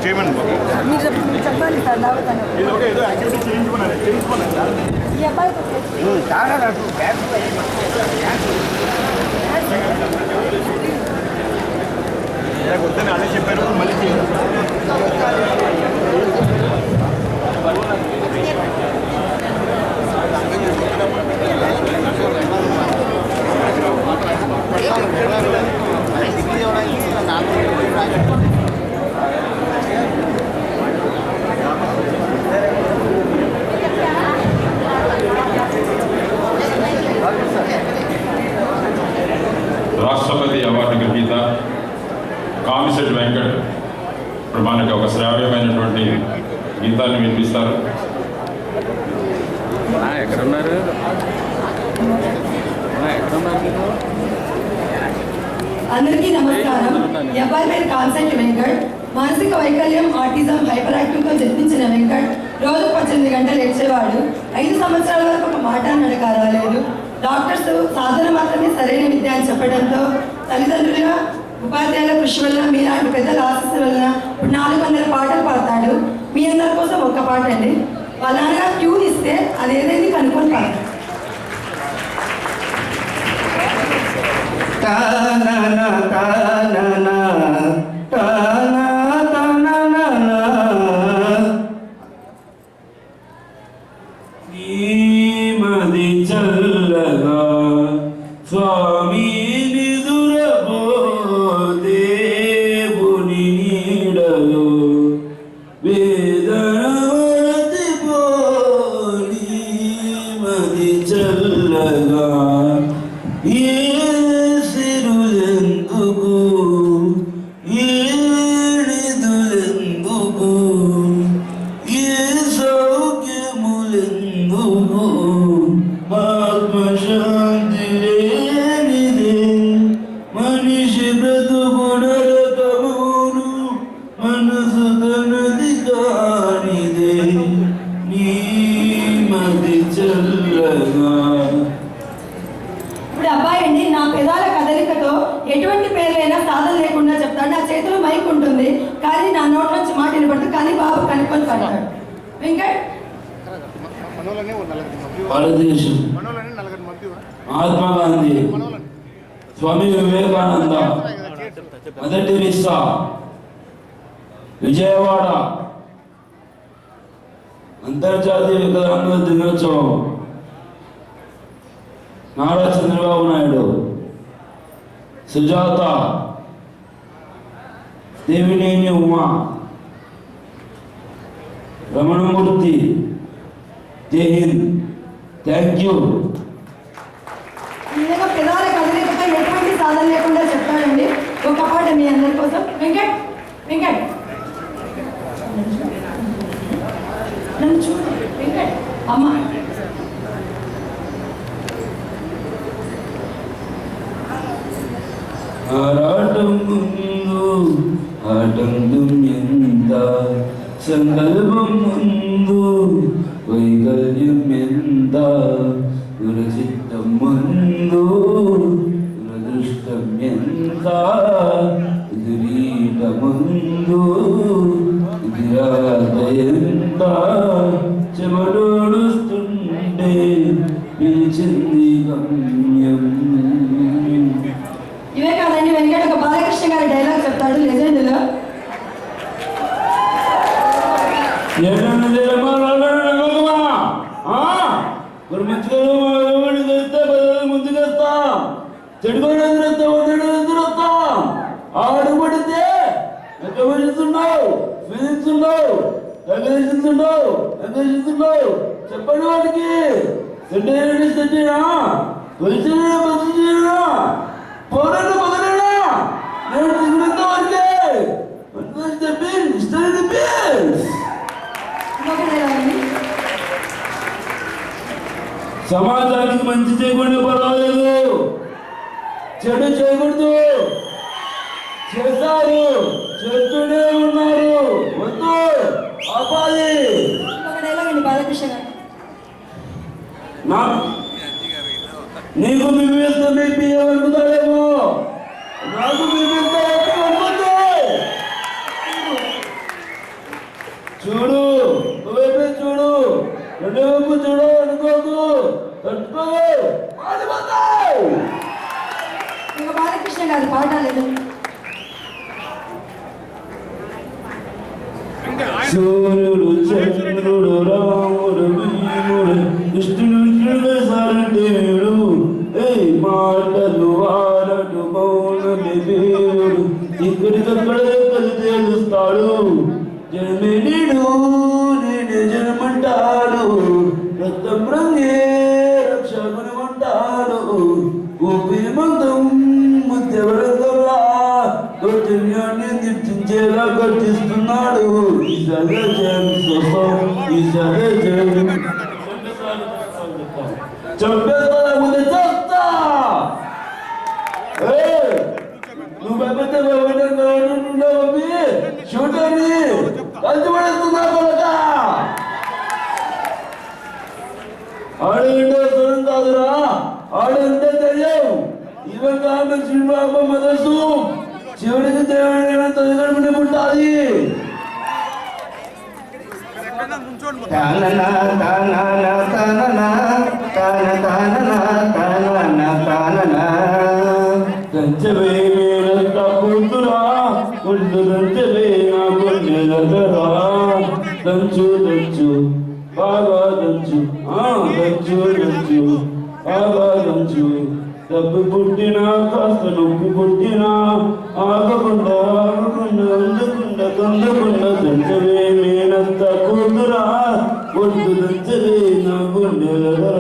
చేయమని చెప్పండి సార్. ఏదో యాక్టివిటీ చేయించుకున్నాను ఈ అబ్బాయి వద్దని అదే చెప్పారు. మళ్ళీ రాష్ట్రపతి అవార్డు గ్రహీత కామిశెట్టి వెంకట్ మనకి ఒక శ్రావ్యమైనటువంటి గీతాన్ని వినిపిస్తారు. ఎక్కడున్నారు? అందరికీ నమస్కారం. ఈ అబ్బాయి పేరు కామిశెట్టి వెంకట్. మానసిక వైకల్యం, ఆటిజం, హైపర్ యాక్టివ్తో జన్మించిన వెంకట్ రోజు 18 గంటలు ఏడ్చేవాడు. 5 సంవత్సరాల వరకు ఒక మాట నడక రాలేదు. డాక్టర్స్ సాధన మాత్రమే సరైన విద్య అని చెప్పడంతో తల్లిదండ్రులుగా ఉపాధ్యాయుల కృషి వల్ల, మీలాంటి పెద్దల ఆశీస్సుల వలన ఇప్పుడు 400 పాటలు పాడతాడు. మీ అందరి కోసం ఒక పాట అండి. వాళ్ళ నాన్నగా ట్యూన్ ఇస్తే అది ఏదైతే కనుక్కొని పాడతాడు. మది చల్లగా స్వామి నిదురపోతే బుని నీడలో వేదనవతి పోని మది చల్లగా ఏ సిరులెందుకు ఏ నిదులెందుకు ఏ సౌఖ్యములెందుకు ఆత్మశాంతి లేనిదే మనిషి బ్రతుకుడరకమును మనసు తనది కానిదే నీ మది చల్లగా. ఇప్పుడు అబ్బాయి అండి నా పెదాల కదలికతో ఎటువంటి పేర్లైనా సాధన లేకుండా చెప్తాడు. నా చేతిలో మైక్ ఉంటుంది కానీ నా నోట్ నుంచి మాట వినపడుతుంది. కానీ బాబు కనుక్కొని పడతాడు. వెంకట్ భారతదేశం, మహాత్మా గాంధీ, స్వామి వివేకానంద, మదర్ టెరెస్సా, విజయవాడ అంతర్జాతీయ వికలాంగుల దినోత్సవం, నారా చంద్రబాబు నాయుడు, సుజాత, దేవినేని ఉమా, రమణమూర్తి, జై హింద్. Thank you. ఈ విధంగా పెదాల కదలికపై ఎటువంటి సాధన లేకుండా చెప్తాడండి. ఒక పాట మీ అందరి కోసం. వెంకట్ వెంకట్ నన్ను చూడు. వెంకట్ అమ్మ ఆరాటం ముందు ఆటంకం ఎంత, సంకల్పం ముందు వైకల్యం ఎంత, దురచిత్తం ముందు దురదృష్టం ఎంత, ఎదురీట ముందు ఎదురాత ఎంత, చెమటోడుస్తుంటే పిలిచింది గమ్యం. ఇవే కాదండి, వెంకట్ ఒక బాలకృష్ణ గారి డైలాగ్ చెప్తాడు లెజెండ్లో. ముందుకొస్తాం, చెడుకొని ఎదురొస్తాం, ఎదురొస్తాం. ఆడుపడితే ఎక్కడిస్తున్నావు, విధిస్తున్నావు, ఎక్కడిస్తున్నావు, ఎక్కడిస్తున్నావు. చెప్పండి వాడికి సెంటరీ సెంటరీనా, పొజిషన్ పొజిషనా, పోరాట మొదలైనా నేను తిరుగుతా వరకే చెప్పి ఇష్టం చెప్పి. సమాజానికి మంచి చేయకుండా పర్వాలేదు, చెడు చేయకూడదు. చేస్తారు, చేస్తూనే ఉన్నారు, వద్దు ఆపాలి. బాలకృష్ణ నీకు మిమ్మల్ని మీ బియ్యం అనుకుతాడేమో, నాకు మిమ్మల్ని చూడు, నువ్వైతే చూడు, రెండు వైపు చూడు, అనుకోకు, తట్టుకోవు, మాడిపోతావు. ఇక బాలకృష్ణ గారి పాఠాలు సూర్యుడు చంద్రుడు రాముడు భీముడు కృష్ణుడు సరదేవుడు ఏ మాటలు వాడడు మౌనమి దేవుడు ఇక్కడికక్కడ తెలుస్తాడు. జన్మేడు నేను జన్మంటాడు, రక్తం రంగే రక్షకునిమంటాడు. ఊపిరి మందం ముద్దెవరంగల్లా దౌర్జన్యాన్ని నిర్చించేలా గర్తిస్తున్నాడు. ఈ సహజం ఈ సహజం చంపేస్తా ముందు చేస్తా. నువ్వు పెద్ద షూటర్ని కలిసిపడేస్తున్నా కొడక. ఆడంటే స్వరం కాదురా, ఆడంటే తెలియవు. ఇవన్ కాదు శ్రీబాబు మదర్సు శివుడికి దేవుడైనా తల్లిదండ్రుని పుట్టాలి. దంచవే మేలంతా కూతురా, ఒళ్ళు దంచవే నా కొన్ని దగ్గరా. దంచు దంచు బాగా దంచు, దంచు దంచు బాగా దంచు. డబ్బు పుట్టినా కాస్త నొప్పి పుట్టినా ఆగకుండా అందకుండా కందకుండా దంచవే మేనంత కూతురా, ఒడ్డు దంచవే నా గుండె దగ్గర.